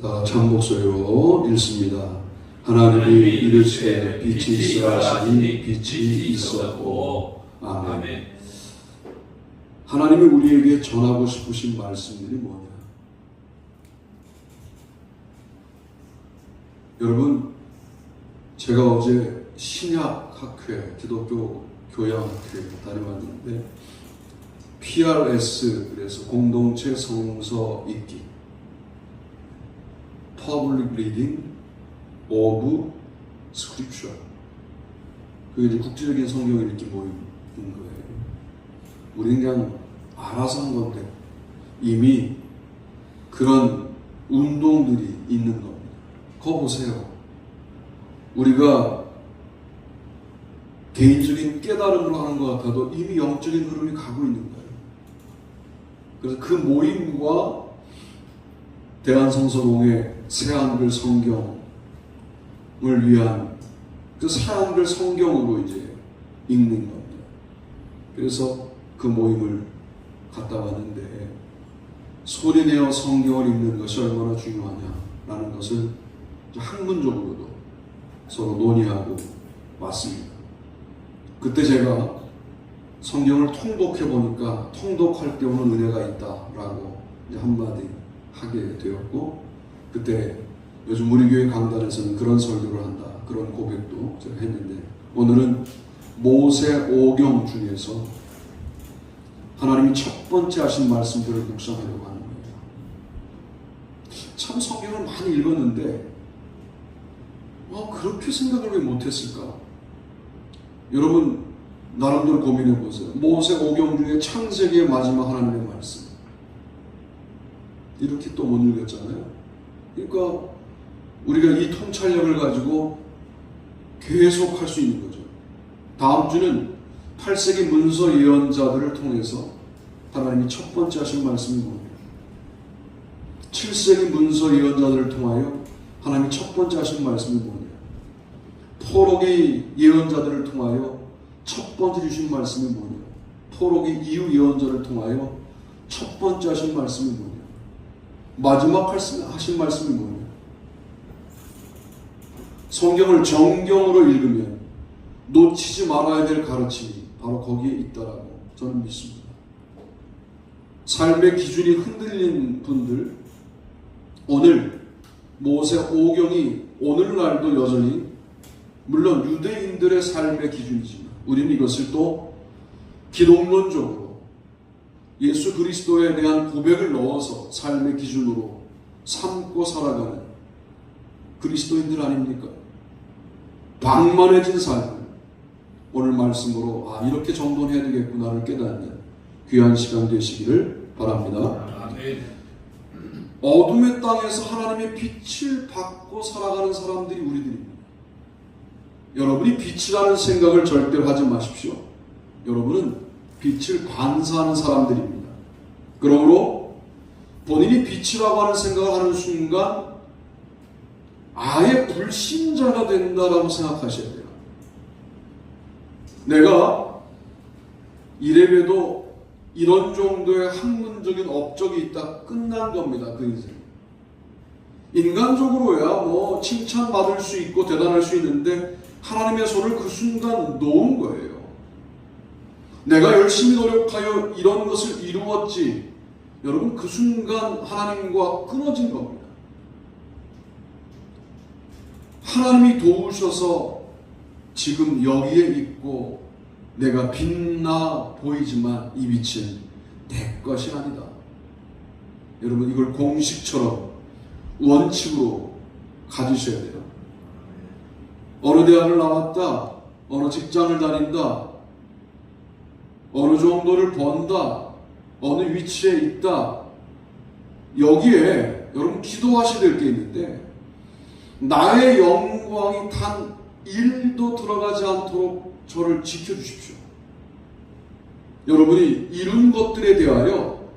다 같이 한 목소리로 읽습니다. 하나님이 이르시되 빛이 있으라 하시니 빛이 있었고. 아멘. 하나님이 우리에게 전하고 싶으신 말씀들이 뭐냐? 여러분, 제가 어제 신약학회, 기독교 교양학회 다녀왔는데 PRS, 그래서 공동체 성서 읽기, Public Reading of Scripture, 그게 이제 국제적인 성경 읽기 모임인 거예요. 우리는 그냥 알아서 한 건데 이미 그런 운동들이 있는 겁니다. 그거 보세요. 우리가 개인적인 깨달음으로 하는 것 같아도 이미 영적인 흐름이 가고 있는 거예요. 그래서 그 모임과 대한성서공회 새한글 성경을 위한 그 새한글 성경으로 이제 읽는 겁니다. 그래서 그 모임을 갔다 왔는데 소리내어 성경을 읽는 것이 얼마나 중요하냐라는 것을 학문적으로도 서로 논의하고 왔습니다. 그때 제가 성경을 통독해 보니까 통독할 때 오는 은혜가 있다라고 이제 한마디 하게 되었고, 그때 요즘 우리 교회 강단에서는 그런 설교를 한다, 그런 고백도 제가 했는데, 오늘은 모세오경 중에서 하나님이 첫 번째 하신 말씀들을 묵상하려고 하는 거예요. 참 성경을 많이 읽었는데 그렇게 생각을 왜 못했을까? 여러분 나름대로 고민해 보세요. 모세오경 중에 창세기의 마지막 하나님의 말씀, 이렇게 또 못 읽었잖아요. 그러니까 우리가 이 통찰력을 가지고 계속 할 수 있는 거죠. 다음 주는 8세기 문서 예언자들을 통해서 하나님이 첫 번째 하신 말씀이 뭐예요? 7세기 문서 예언자들을 통하여 하나님이 첫 번째 하신 말씀이 뭐냐? 포로기 예언자들을 통하여 첫 번째 주신 말씀이 뭐냐? 포로기 이후 예언자를 통하여 첫 번째 하신 말씀이 뭐냐? 마지막 하신 말씀이 뭐냐? 성경을 정경으로 읽으면 놓치지 말아야 될 가르침이 바로 거기에 있다라고 저는 믿습니다. 삶의 기준이 흔들린 분들, 오늘 모세오경이 오늘날도 여전히 물론 유대인들의 삶의 기준이지만 우리는 이것을 또 기독론적으로 예수 그리스도에 대한 고백을 넣어서 삶의 기준으로 삼고 살아가는 그리스도인들 아닙니까? 방만해진 삶을 오늘 말씀으로 이렇게 정돈해야 되겠구나를 깨닫는 귀한 시간 되시기를 바랍니다. 아멘. 어둠의 땅에서 하나님의 빛을 받고 살아가는 사람들이 우리들입니다. 여러분이 빛이라는 생각을 절대로 하지 마십시오. 여러분은 빛을 반사하는 사람들입니다. 그러므로 본인이 빛이라고 하는 생각을 하는 순간 아예 불신자가 된다라고 생각하셔야 돼요. 내가 이래봬도 이런 정도의 학문적인 업적이 있다, 끝난 겁니다. 그 인생. 인간적으로야 칭찬받을 수 있고 대단할 수 있는데 하나님의 손을 그 순간 놓은 거예요. 내가 열심히 노력하여 이런 것을 이루었지, 여러분 그 순간 하나님과 끊어진 겁니다. 하나님이 도우셔서 지금 여기에 있고 내가 빛나 보이지만 이 빛은 내 것이 아니다. 여러분 이걸 공식처럼 원칙으로 가지셔야 돼요. 어느 대학을 나왔다, 어느 직장을 다닌다, 어느 정도를 번다, 어느 위치에 있다, 여기에 여러분 기도하셔야 될 게 있는데 나의 영광이 단 1도 들어가지 않도록 저를 지켜주십시오. 여러분이 이룬 것들에 대하여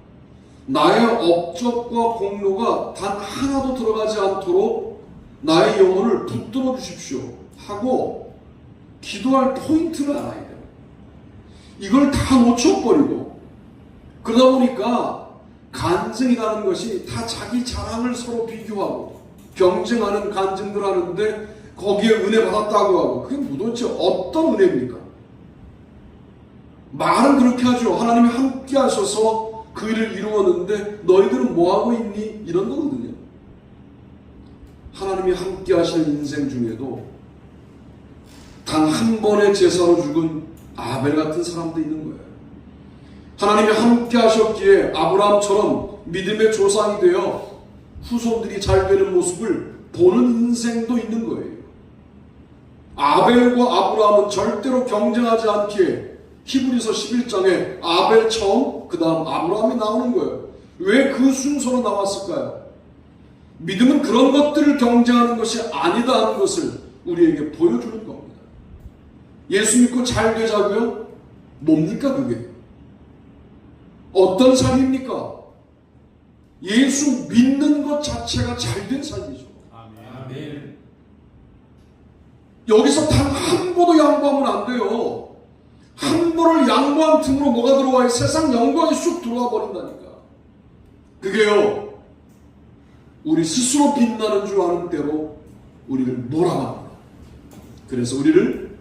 나의 업적과 공로가 단 하나도 들어가지 않도록 나의 영혼을 붙들어 주십시오 하고 기도할 포인트를 알아야 돼요. 이걸 다 놓쳐버리고 그러다 보니까 간증이라는 것이 다 자기 자랑을 서로 비교하고 경쟁하는 간증들 하는데 거기에 은혜 받았다고 하고, 그게 도대체 어떤 은혜입니까? 말은 그렇게 하죠. 하나님이 함께 하셔서 그 일을 이루었는데 너희들은 뭐하고 있니? 이런 거거든요. 하나님이 함께 하시는 인생 중에도 단 한 번의 제사로 죽은 아벨 같은 사람도 있는 거예요. 하나님이 함께 하셨기에 아브라함처럼 믿음의 조상이 되어 후손들이 잘 되는 모습을 보는 인생도 있는 거예요. 아벨과 아브라함은 절대로 경쟁하지 않기에 히브리서 11장에 아벨 처음, 그 다음 아브라함이 나오는 거예요. 왜 그 순서로 나왔을까요? 믿음은 그런 것들을 경쟁하는 것이 아니다 하는 것을 우리에게 보여주는 겁니다. 예수 믿고 잘 되자고요? 뭡니까 그게? 어떤 삶입니까? 예수 믿는 것 자체가 잘된 삶이죠. 아멘. 여기서 단 한 번도 양보하면 안 돼요. 한 번을 양보한 틈으로 뭐가 들어와요? 세상 영광이 쑥 들어와 버린다니까. 그게요, 우리 스스로 빛나는 줄 아는 대로 우리를 몰아갑니다. 그래서 우리를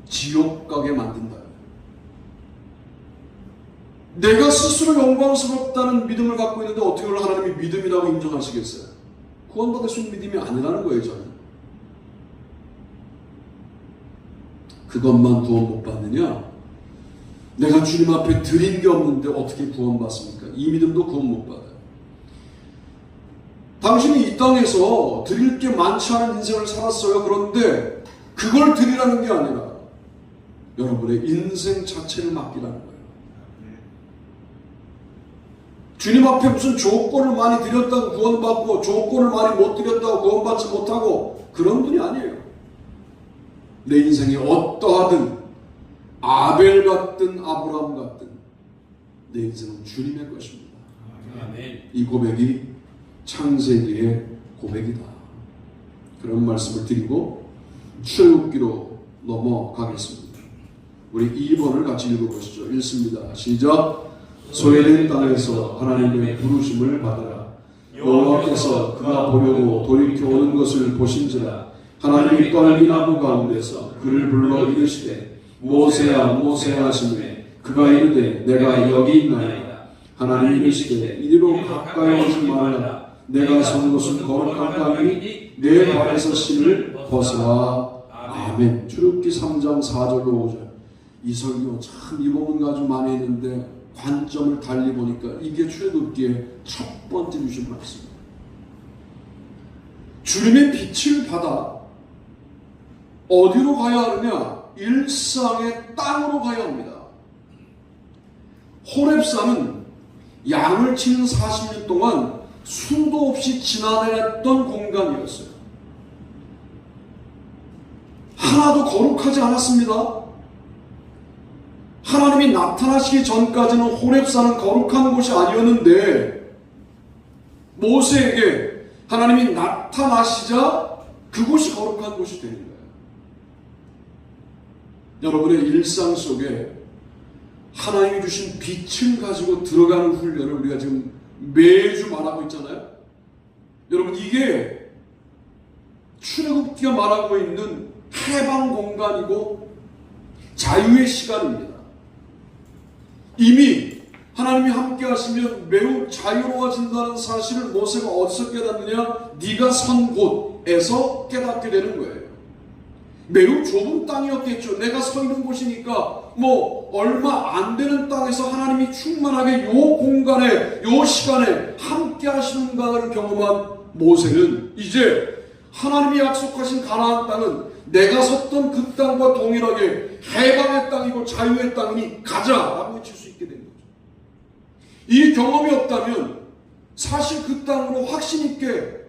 지옥 가게 만든다. 내가 스스로 영광스럽다는 믿음을 갖고 있는데 어떻게 그걸 하나님이 믿음이라고 인정하시겠어요? 구원받을 수 있는 믿음이 아니라는 거예요, 저는. 그것만 구원 못 받느냐? 내가 주님 앞에 드린 게 없는데 어떻게 구원받습니까? 이 믿음도 구원 못 받아요. 당신이 이 땅에서 드릴 게 많지 않은 인생을 살았어요. 그런데 그걸 드리라는 게 아니라 여러분의 인생 자체를 맡기라는 거예요. 주님 앞에 무슨 조건을 많이 드렸다고 구원받고 조건을 많이 못 드렸다고 구원받지 못하고 그런 분이 아니에요. 내 인생이 어떠하든 아벨 같든 아브라함 같든 내 인생은 주님의 것입니다. 아멘. 이 고백이 창세기의 고백이다. 그런 말씀을 드리고 출애굽기로 넘어가겠습니다. 우리 2번을 같이 읽어보시죠. 읽습니다. 시작. 소외된 땅에서 하나님의 부르심을 받으라. 여호와께서 그가 보려고 돌이켜 오는 것을 보신지라. 하나님이 떨기나무 가운데서 그를 불러 이르시되 모세야 모세야 하시매 그가 이르되 내가 여기 있나이다. 하나님이 이르시되 이리로 가까이 오지 말라. 내가 선 곳은 거룩한 땅이니 내 발에서 신을 벗으라. 아멘. 출애굽기 3장 4절로 5절. 이 설교 참 이 부분 가지고 많이 했는데 관점을 달리 보니까 이게 출애굽기의 첫 번째 주신 말씀입니다. 주님의 빛을 받아 어디로 가야 하느냐? 일상의 땅으로 가야 합니다. 호렙산은 양을 치는 40년 동안 수도 없이 지나다녔던 공간이었어요. 하나도 거룩하지 않았습니다. 하나님이 나타나시기 전까지는 호렙산은 거룩한 곳이 아니었는데 모세에게 하나님이 나타나시자 그곳이 거룩한 곳이 되는 거예요. 여러분의 일상 속에 하나님이 주신 빛을 가지고 들어가는 훈련을 우리가 지금 매주 말하고 있잖아요. 여러분, 이게 출애굽기가 말하고 있는 해방 공간이고 자유의 시간입니다. 이미 하나님이 함께 하시면 매우 자유로워진다는 사실을 모세가 어디서 깨닫느냐? 네가 선 곳에서 깨닫게 되는 거예요. 매우 좁은 땅이었겠죠. 내가 서 있는 곳이니까 뭐 얼마 안 되는 땅에서 하나님이 충만하게 요 공간에 요 시간에 함께 하시는가를 경험한 모세는 이제 하나님이 약속하신 가나안 땅은 내가 섰던 그 땅과 동일하게 해방의 땅이고 자유의 땅이니 가자라고 외칠 수 있게 된 거죠. 이 경험이 없다면 사실 그 땅으로 확신 있게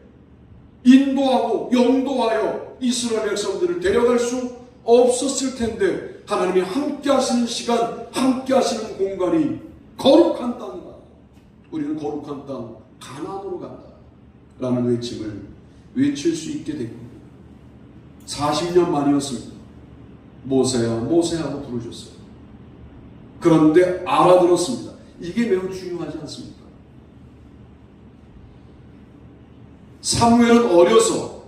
인도하고 영도하여 이스라엘 백성들을 데려갈 수 없었을 텐데 하나님이 함께 하시는 시간, 함께 하시는 공간이 거룩한 땅이다. 우리는 거룩한 땅 가나안으로 간다 라는 외침을 외칠 수 있게 된 겁니다. 40년 만이었습니다. 모세야 모세하고 부르셨어요. 그런데 알아들었습니다. 이게 매우 중요하지 않습니까? 사무엘은 어려서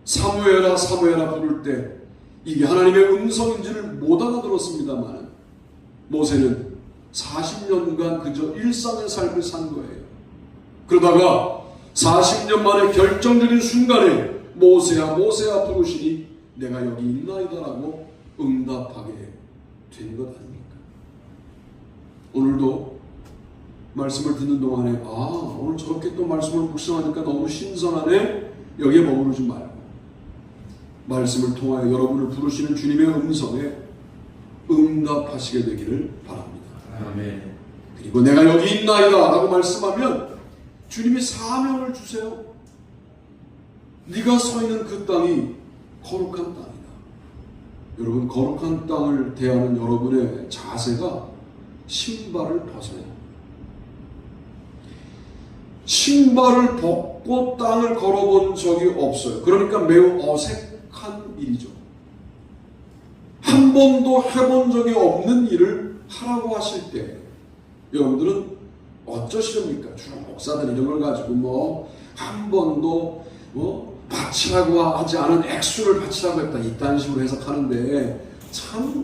사무엘아 사무엘아 부를 때 이게 하나님의 음성인지를 못 알아들었습니다만 모세는 40년간 그저 일상의 삶을 산 거예요. 그러다가 40년 만에 결정적인 순간에 모세야 모세야 부르시니 내가 여기 있나이다라고 응답하게 된 것 아닙니까? 오늘도 말씀을 듣는 동안에 오늘 저렇게 또 말씀을 묵상하니까 너무 신선하네. 여기에 머무르지 말고 말씀을 통하여 여러분을 부르시는 주님의 음성에 응답하시게 되기를 바랍니다. 아멘. 그리고 내가 여기 있나이다 라고 말씀하면 주님이 사명을 주세요. 네가 서 있는 그 땅이 거룩한 땅이다. 여러분, 거룩한 땅을 대하는 여러분의 자세가 신발을 벗어요. 신발을 벗고 땅을 걸어본 적이 없어요. 그러니까 매우 어색한 일이죠. 한 번도 해본 적이 없는 일을 하라고 하실 때 여러분들은 어쩌시렵니까? 주로 목사들 이런 걸 가지고 한 번도 바치라고 하지 않은 액수를 바치라고 했다 이딴 식으로 해석하는데 참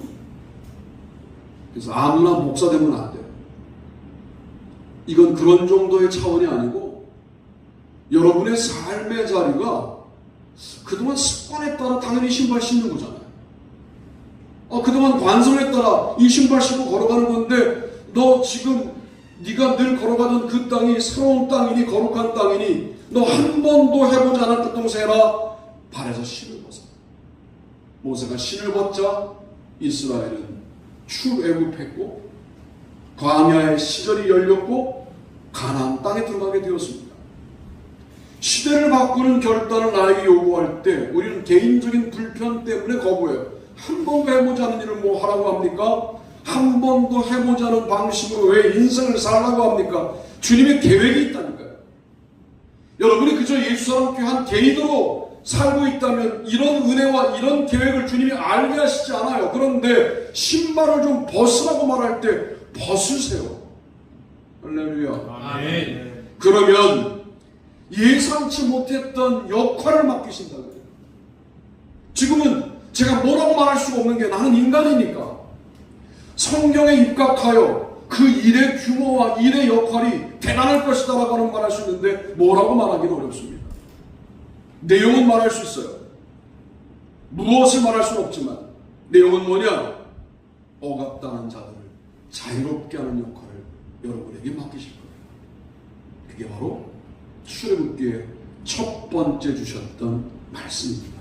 그래서 아무나 목사 되면 안 돼요. 이건 그런 정도의 차원이 아니고 여러분의 삶의 자리가 그동안 습관에 따라 당연히 신발 신는 거잖아요. 그동안 관성에 따라 이 신발 신고 걸어가는 건데 너 지금 네가 늘 걸어가던 그 땅이 새로운 땅이니 거룩한 땅이니 너 한 번도 해보지 않았던 동생아 발에서 신을 벗어. 모세가 신을 벗자 이스라엘은 출애굽했고 광야의 시절이 열렸고 가나안 땅에 들어가게 되었습니다. 시대를 바꾸는 결단을 나에게 요구할 때 우리는 개인적인 불편 때문에 거부해요. 한 번도 해보지 않은 일을 뭐 하라고 합니까? 한 번도 해보지 않은 방식으로 왜 인생을 살라고 합니까? 주님의 계획이 있다니까요. 여러분이 그저 예수사랑교회 한 개인으로 살고 있다면 이런 은혜와 이런 계획을 주님이 알게 하시지 않아요. 그런데 신발을 좀 벗으라고 말할 때 벗으세요. 할렐루야. 아멘. 그러면 예상치 못했던 역할을 맡기신다고요. 지금은 제가 뭐라고 말할 수가 없는 게 나는 인간이니까 성경에 입각하여 그 일의 규모와 일의 역할이 대단할 것이다 라고 말할 수 있는데 뭐라고 말하기는 어렵습니다. 내용은 말할 수 있어요. 무엇을 말할 수는 없지만 내용은 뭐냐? 억압당한 자들을 자유롭게 하는 역할을 여러분에게 맡기실 거예요. 그게 바로 출애굽기의 첫 번째 주셨던 말씀입니다.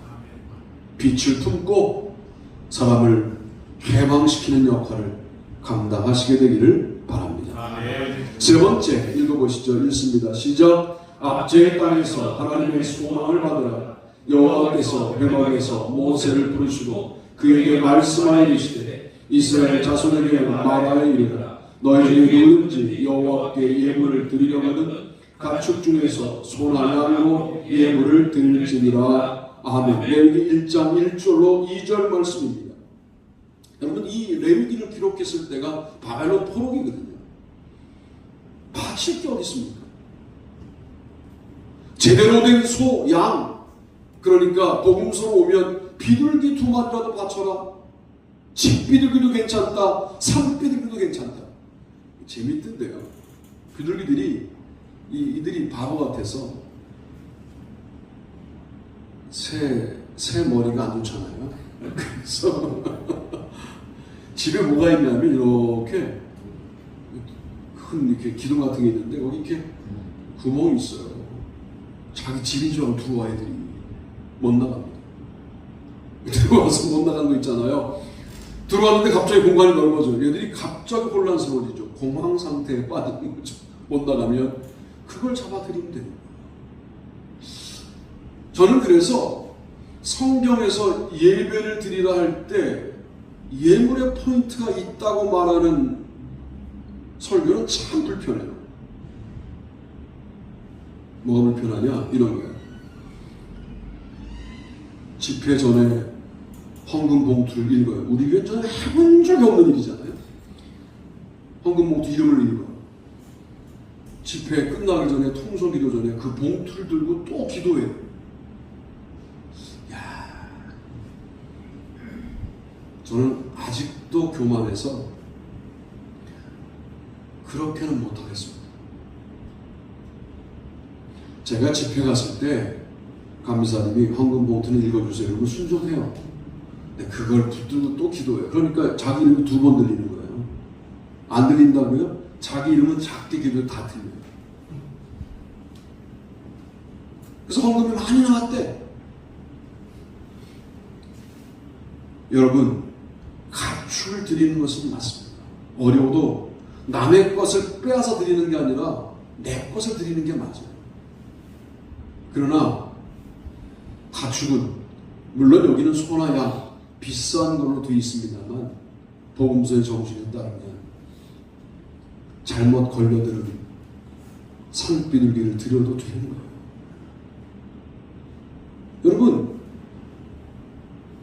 빛을 품고 사람을 해방시키는 역할을 감당하시게 되기를 바랍니다. 아멘. 세 번째 읽어보시죠. 읽습니다. 시작. 압제의 땅에서 하나님의 소망을 받으라. 여호와께서 회막에서 모세를 부르시고 그에게 말씀하여 이르시되 이스라엘 자손에게 말하여 이르라. 너희 중에 누구든지 여호와께 예물을 드리려거든 가축 중에서 소나 양으로 예물을 드릴지니라. 아멘. 레위기 1장 1절로 2절 말씀입니다. 여러분, 이 레위기를 기록했을 때가 바벨론 포로기거든요. 바칠 게 어디 있습니까? 제대로 된 소, 양, 그러니까 복음서로 오면 비둘기 2마리라도 바쳐라. 집비둘기도 괜찮다. 산비둘기도 괜찮다. 재밌던데요. 비둘기들이 이들이 바보 같아서 새 머리가 안 좋잖아요. 그래서 집에 뭐가 있냐면 이렇게 큰 이렇게 기둥 같은 게 있는데 거기 이렇게 구멍이 있어요. 자기 집인 줄 알고 들어와 애들이 못 나갑니다. 들어와서 못 나가는 거 있잖아요. 들어왔는데 갑자기 공간이 넓어져요. 얘들이 갑자기 혼란스러워지죠. 공황 상태에 빠지는 거죠. 못 나가면 그걸 잡아들이면 됩니다. 저는 그래서 성경에서 예배를 드리라 할 때 예물의 포인트가 있다고 말하는 설교는 참 불편해요. 뭐가 불편하냐? 이런 거예요. 집회 전에 헌금 봉투를 읽어요. 우리 교회 전에 해본 적이 없는 일이잖아요. 헌금 봉투 이름을 읽어요. 집회 끝나기 전에 통솔 기도 전에 그 봉투를 들고 또 기도해요. 야, 저는 아직도 교만해서 그렇게는 못하겠습니다. 제가 집회 갔을 때 감사님이 헌금 봉투는 읽어주세요. 그러면 순종해요. 근데 그걸 붙들고 또 기도해요. 그러니까 자기 이름이 2번 들리는 거예요. 안 들린다고요? 자기 이름은 작게 기도해 다 들려요. 그래서 헌금이 많이 나왔대. 여러분, 가축을 드리는 것은 맞습니다. 어려워도 남의 것을 빼앗아 드리는 게 아니라 내 것을 드리는 게 맞아요. 그러나 가축은 물론 여기는 소나 양 비싼 걸로 되어 있습니다만 복음서의 정신에 따르면 잘못 걸려드는 산비둘기를 드려도 되는 거예요. 여러분,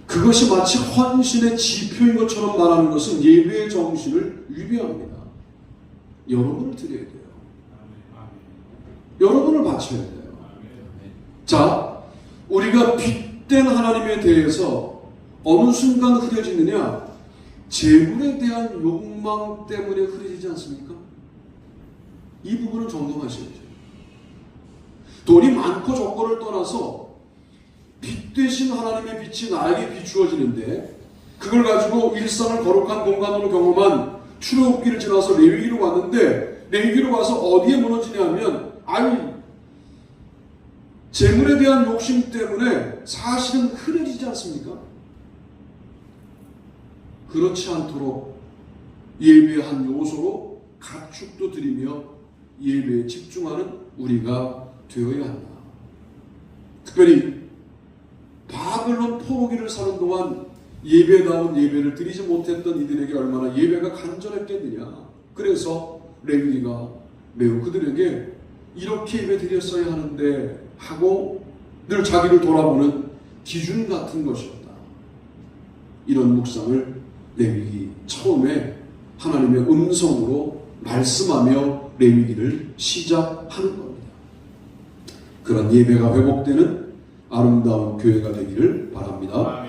그것이 마치 헌신의 지표인 것처럼 말하는 것은 예배의 정신을 위배합니다. 여러분을 드려야 돼요. 여러분을 바쳐야 돼요. 자, 우리가 빚된 하나님에 대해서 어느 순간 흐려지느냐? 재물에 대한 욕망 때문에 흐려지지 않습니까? 이 부분은 점검하셔야죠. 돈이 많고 적고를 떠나서 빛 되신 하나님의 빛이 나에게 비추어지는데 그걸 가지고 일상을 거룩한 공간으로 경험한 출애굽기를 지나서 레위기로 왔는데 레위기로 와서 어디에 무너지냐면 재물에 대한 욕심 때문에 사실은 흐려지지 않습니까? 그렇지 않도록 예배의 한 요소로 가축도 드리며 예배에 집중하는 우리가 되어야 한다. 특별히 바벨론 포로기를 사는 동안 예배다운 예배를 드리지 못했던 이들에게 얼마나 예배가 간절했겠느냐. 그래서 레위기가 매우 그들에게 이렇게 예배 드렸어야 하는데 하고 늘 자기를 돌아보는 기준 같은 것이었다. 이런 묵상을 레위기 처음에 하나님의 음성으로 말씀하며 레위기를 시작하는 겁니다. 그런 예배가 회복되는 아름다운 교회가 되기를 바랍니다.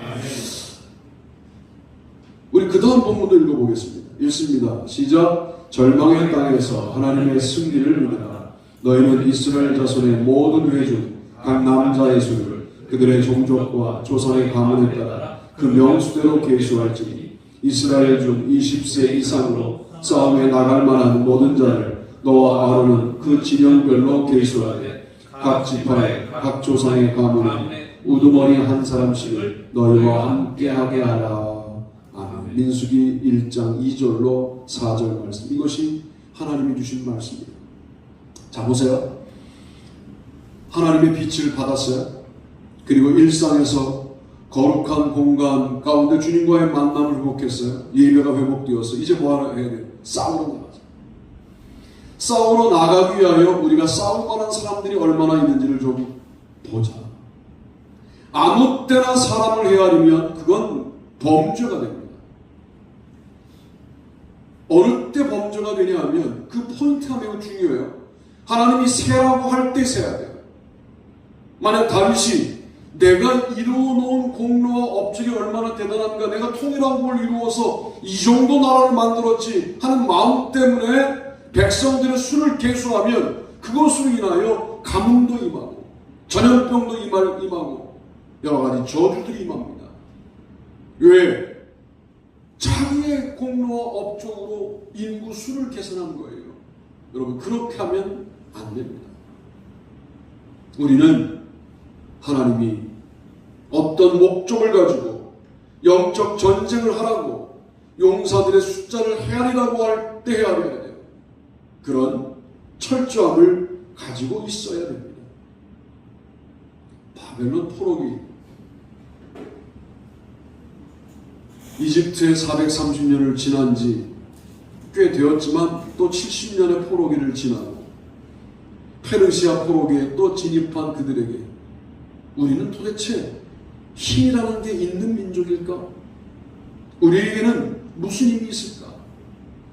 우리 그 다음 본문도 읽어보겠습니다. 읽습니다. 시작. 절망의 땅에서 하나님의 승리를 누리라. 너희는 이스라엘 자손의 모든 회중 각 남자의 수를 그들의 종족과 조상의 가문에 따라 그 명수대로 계수할지니 이스라엘 중 20세 이상으로 싸움에 나갈 만한 모든 자를 너와 아론은 그 진영별로 계수하되 각 지파의 각 조상의 가문에 우두머리 한 사람씩을 너희와 함께하게 하라. 아멘. 민수기 1장 2절로 4절 말씀. 이것이 하나님이 주신 말씀입니다. 자, 보세요. 하나님의 빛을 받았어요. 그리고 일상에서 거룩한 공간 가운데 주님과의 만남을 회복했어요. 예배가 회복되어서 이제 뭐 해야 돼요? 싸우러 나가자. 싸우러 나가기 위하여 우리가 싸울 만한 사람들이 얼마나 있는지를 좀 보자. 아무 때나 사람을 헤아리면 그건 범죄가 됩니다. 어느 때 범죄가 되냐 하면 그 포인트가 매우 중요해요. 하나님이 세라고 할 때 세야 돼요. 만약 다윗이 내가 이루어놓은 공로와 업적이 얼마나 대단한가, 내가 통일한 걸 이루어서 이 정도 나라를 만들었지 하는 마음 때문에 백성들의 수를 계수하면 그것으로 인하여 가뭄도 임하고 전염병도 임하고 여러 가지 저주들이 임합니다. 왜? 자기의 공로와 업적으로 인구 수를 계산한 거예요. 여러분, 그렇게 하면 안 됩니다. 우리는 하나님이 어떤 목적을 가지고 영적 전쟁을 하라고 용사들의 숫자를 헤아리라고 할 때 헤아려야 돼요. 그런 철저함을 가지고 있어야 됩니다. 바벨론 포로기, 이집트에 430년을 지난 지 꽤 되었지만 또 70년의 포로기를 지나고 페르시아 포로기에 또 진입한 그들에게 우리는 도대체 힘이라는 게 있는 민족일까? 우리에게는 무슨 힘이 있을까?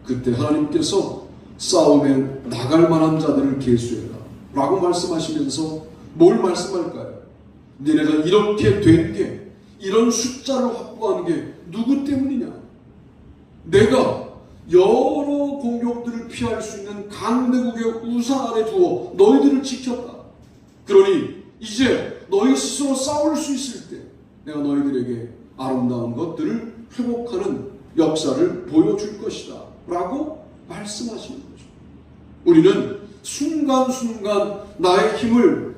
그때 하나님께서 싸움에 나갈 만한 자들을 계수해라 라고 말씀하시면서 뭘 말씀할까요? 너네가 이렇게 된 게, 이런 숫자를 확보한 게 누구 때문이냐? 내가 여러 공격들을 피할 수 있는 강대국의 우상 아래 두어 너희들을 지켰다. 그러니 이제 너희 스스로 싸울 수 있을 때 내가 너희들에게 아름다운 것들을 회복하는 역사를 보여줄 것이다 라고 말씀하시는 거죠. 우리는 순간순간 나의 힘을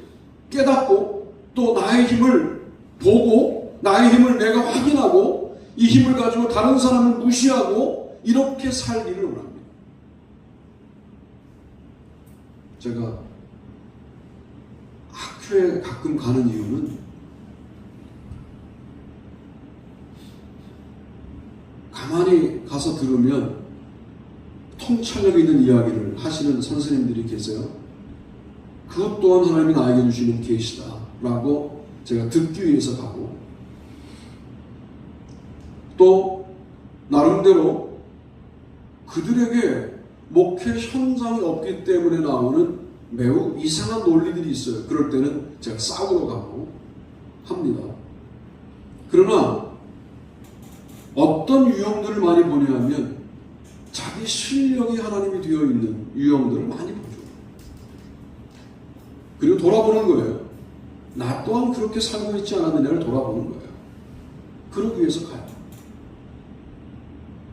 깨닫고 또 나의 힘을 보고 나의 힘을 내가 확인하고 이 힘을 가지고 다른 사람을 무시하고 이렇게 살기를 원합니다. 제가 학교에 가끔 가는 이유는 가만히 가서 들으면 통찰력 있는 이야기를 하시는 선생님들이 계세요. 그것 또한 하나님이 나에게 주시는 계시다라고 제가 듣기 위해서 가고, 또 나름대로 그들에게 목회 현장이 없기 때문에 나오는 매우 이상한 논리들이 있어요. 그럴 때는 제가 싸우러 가고 합니다. 그러나 어떤 유형들을 많이 보냐면 자기 실력이 하나님이 되어 있는 유형들을 많이 보죠. 그리고 돌아보는 거예요. 나 또한 그렇게 살고 있지 않았느냐를 돌아보는 거예요. 그러기 위해서 가요.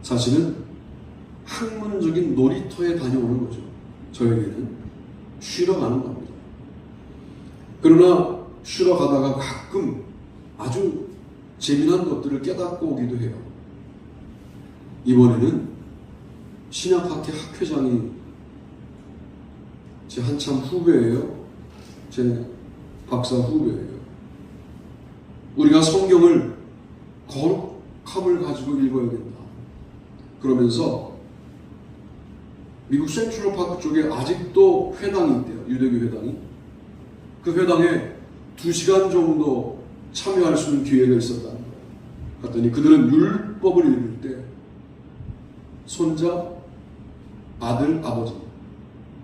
사실은 학문적인 놀이터에 다녀오는 거죠. 저에게는 쉬러 가는 겁니다. 그러나 쉬러 가다가 가끔 아주 재미난 것들을 깨닫고 오기도 해요. 이번에는 신약학회 학회장이 제 한참 후배예요. 제 박사 후배예요. 우리가 성경을 거룩함을 가지고 읽어야 된다. 그러면서 미국 센트럴파크 쪽에 아직도 회당이 있대요. 유대교 회당이. 그 회당에 2시간 정도 참여할 수 있는 기회가 있었다는 거예요. 갔더니 그들은 율법을 읽을 때 손자, 아들, 아버지,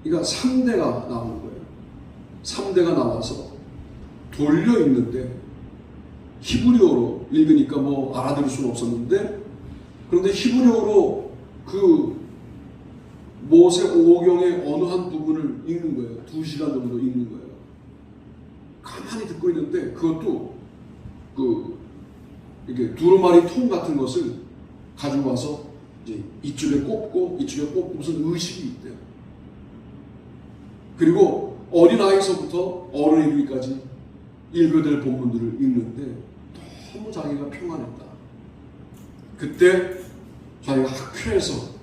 그러니까 3대가 나오는 거예요. 3대가 나와서 돌려 읽는데 히브리어로 읽으니까 뭐 알아들을 수는 없었는데, 그런데 히브리어로 그 모세 오경의 어느 한 부분을 읽는 거예요. 2시간 정도 읽는 거예요. 가만히 듣고 있는데 그것도 이렇게 두루마리 통 같은 것을 가지고 와서 이제 이쪽에 꼽고 이쪽에 꼽고 무슨 의식이 있대요. 그리고 어린아이서부터 어른이 되기까지 읽어야 될 본문들을 읽는데 너무 자기가 평안했다. 그때 자기가 학회에서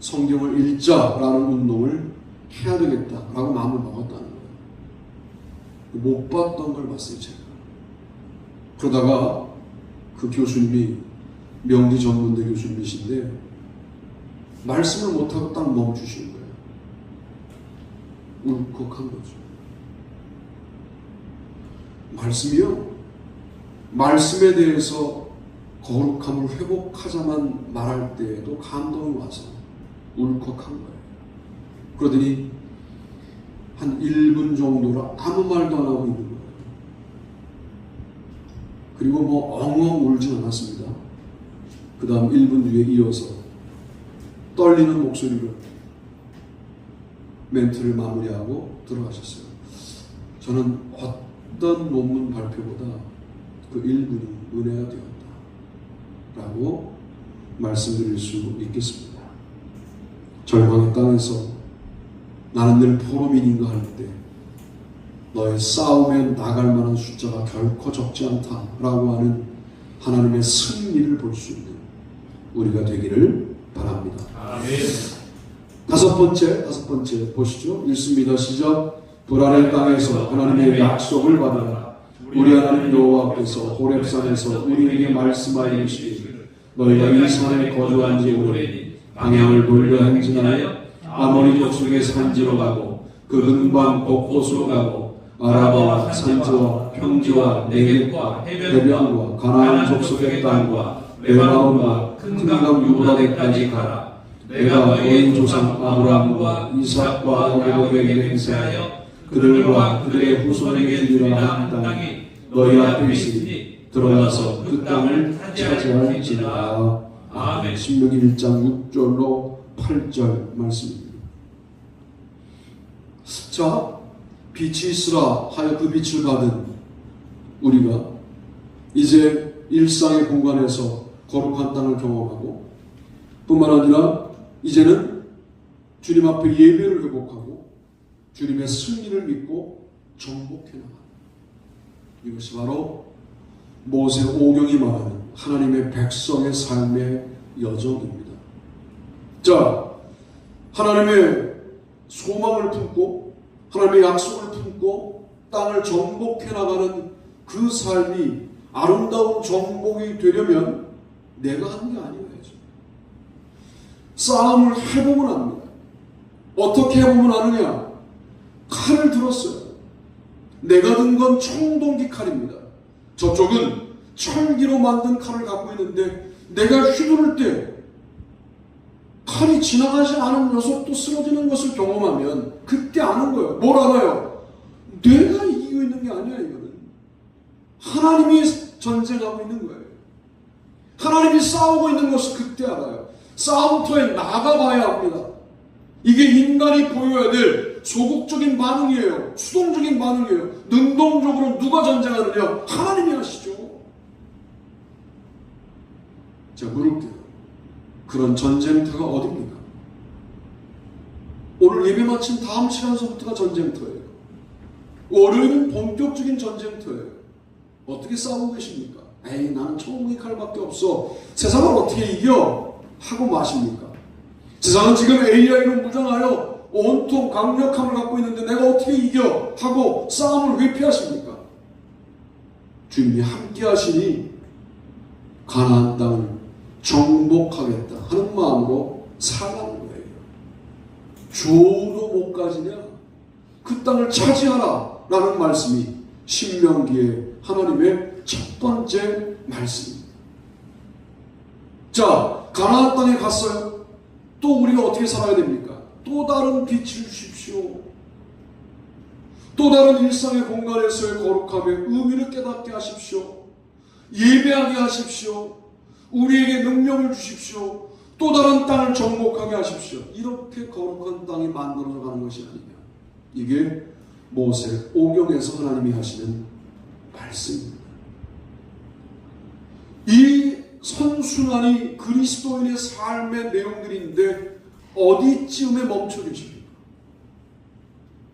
성경을 읽자라는 운동을 해야 되겠다라고 마음을 먹었다는 거예요. 못 봤던 걸 봤어요, 제가. 그러다가 그 교수님이 명지 전문대 교수님이신데 말씀을 못하고 딱 멈추시는 거예요. 울컥한 거죠. 말씀이요? 말씀에 대해서 거룩함을 회복하자만 말할 때에도 감동이 와서 울컥한 거예요. 그러더니 한 1분 정도라 아무 말도 안 하고 있는 거예요. 그리고 뭐 엉엉 울진 않았습니다. 그 다음 1분 뒤에 이어서 떨리는 목소리로 멘트를 마무리하고 들어가셨어요. 저는 어떤 논문 발표보다 그 1분이 은혜가 되었다 라고 말씀드릴 수 있겠습니다. 절망의 땅에서 나는 늘 포로민인가 할 때 너의 싸움에 나갈 만한 숫자가 결코 적지 않다 라고 하는 하나님의 승리를 볼 수 있는 우리가 되기를 바랍니다. 아멘. 다섯 번째 보시죠. 읽습니다. 시작. 불안의 땅에서 하나님의 약속을 받아라. 우리 하나님 여호와께서 호렙산에서 우리에게 말씀하여 이르시기를 너희가 이 산에 거주한 지 오래니 방향을 돌려 행진하여 아모리 족속의 산지로 가고 그 근방 곳곳으로 가고 아라바와 산지와 평지와 네겝과 해변과 가나안 족속의 땅과 레바논과 큰 강 유브라데까지 가라. 내가 너희 조상 아브라함과 이삭과 야곱에게 행세하여 그들과 그들의 후손에게 주리라 한 땅이 너희 앞에 있으니 들어가서 그 땅을 차지할지니라. 아멘. 신명기 1장 6절로 8절 말씀입니다. 자, 빛이 있으라 하여 그 빛을 받은 우리가 이제 일상의 공간에서 거룩한 땅을 경험하고 뿐만 아니라 이제는 주님 앞에 예배를 회복하고 주님의 승리를 믿고 정복해 나가는, 이것이 바로 모세 오경이 말하는 하나님의 백성의 삶의 여정입니다. 자, 하나님의 소망을 품고 하나님의 약속을 품고 땅을 정복해 나가는 그 삶이 아름다운 정복이 되려면 내가 하는 게 아니어야죠. 싸움을 해보면 압니다. 어떻게 해보면 아느냐? 칼을 들었어요. 내가 든 건 청동기 칼입니다. 저쪽은 철기로 만든 칼을 갖고 있는데 내가 휘두를 때 칼이 지나가지 않은 녀석도 쓰러지는 것을 경험하면 그때 아는 거예요. 뭘 알아요? 내가 이기고 있는 게 아니야. 이거는 하나님이 전쟁하고 있는 거예요. 하나님이 싸우고 있는 것을 그때 알아요. 싸움터에 나가봐야 합니다. 이게 인간이 보여야 될 소극적인 반응이에요. 수동적인 반응이에요. 능동적으로 누가 전쟁하느냐? 하나님이 하시죠. 자, 물을게요. 그런 전쟁터가 어딥니까? 오늘 예배 마친 다음 시간서부터가 전쟁터예요. 월요일은 본격적인 전쟁터예요. 어떻게 싸우고 계십니까? 에이, 나는 청동기 칼밖에 없어. 세상을 어떻게 이겨? 하고 마십니까? 세상은 지금 AI로 무장하여 온통 강력함을 갖고 있는데 내가 어떻게 이겨? 하고 싸움을 왜 피하십니까? 주님이 함께 하시니 가나안 땅을 정복하겠다 하는 마음으로 살아가는 거예요. 주도 못 가지냐? 그 땅을 차지하라 라는 말씀이 신명기의 하나님의 첫 번째 말씀입니다. 자, 가나안 땅에 갔어요. 또 우리가 어떻게 살아야 됩니까? 또 다른 빛을 주십시오. 또 다른 일상의 공간에서의 거룩함의 의미를 깨닫게 하십시오. 예배하게 하십시오. 우리에게 능력을 주십시오. 또 다른 땅을 정복하게 하십시오. 이렇게 거룩한 땅이 만들어져 가는 것이 아니냐. 이게 모세 오경에서 하나님이 하시는 말씀입니다. 이 선순환이 그리스도인의 삶의 내용들인데 어디쯤에 멈춰 계십니까?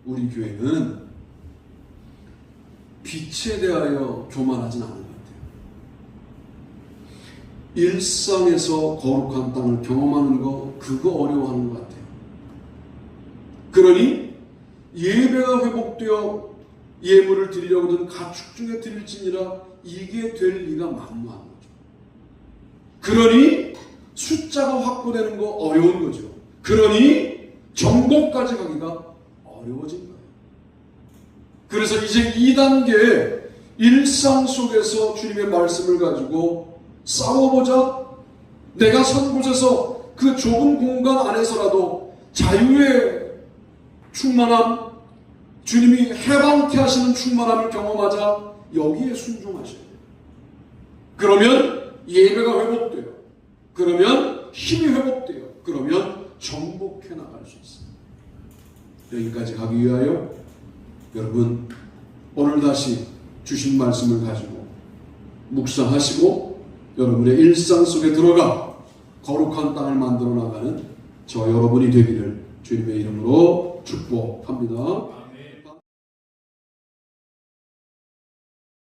우리 교회는 빛에 대하여 교만하진 않은 것 같아요. 일상에서 거룩한 땅을 경험하는 거, 그거 어려워하는 것 같아요. 그러니 예배가 회복되어 예물을 드리려거든 가축 중에 드릴지니라 이게 될 리가 만무한 거죠. 그러니 숫자가 확보되는 거 어려운 거죠. 그러니 정복까지 가기가 어려워진 거예요. 그래서 이제 2단계 일상 속에서 주님의 말씀을 가지고 싸워보자. 내가 선 곳에서 그 좁은 공간 안에서라도 자유의 충만함, 주님이 해방케 하시는 충만함을 경험하자. 여기에 순종하셔야 돼요. 그러면 예배가 회복돼요. 그러면 힘이 회복돼요. 그러면 정복해 나갈 수 있어요. 여기까지 가기 위하여 여러분 오늘 다시 주신 말씀을 가지고 묵상하시고 여러분의 일상 속에 들어가 거룩한 땅을 만들어 나가는 저 여러분이 되기를 주님의 이름으로 축복합니다.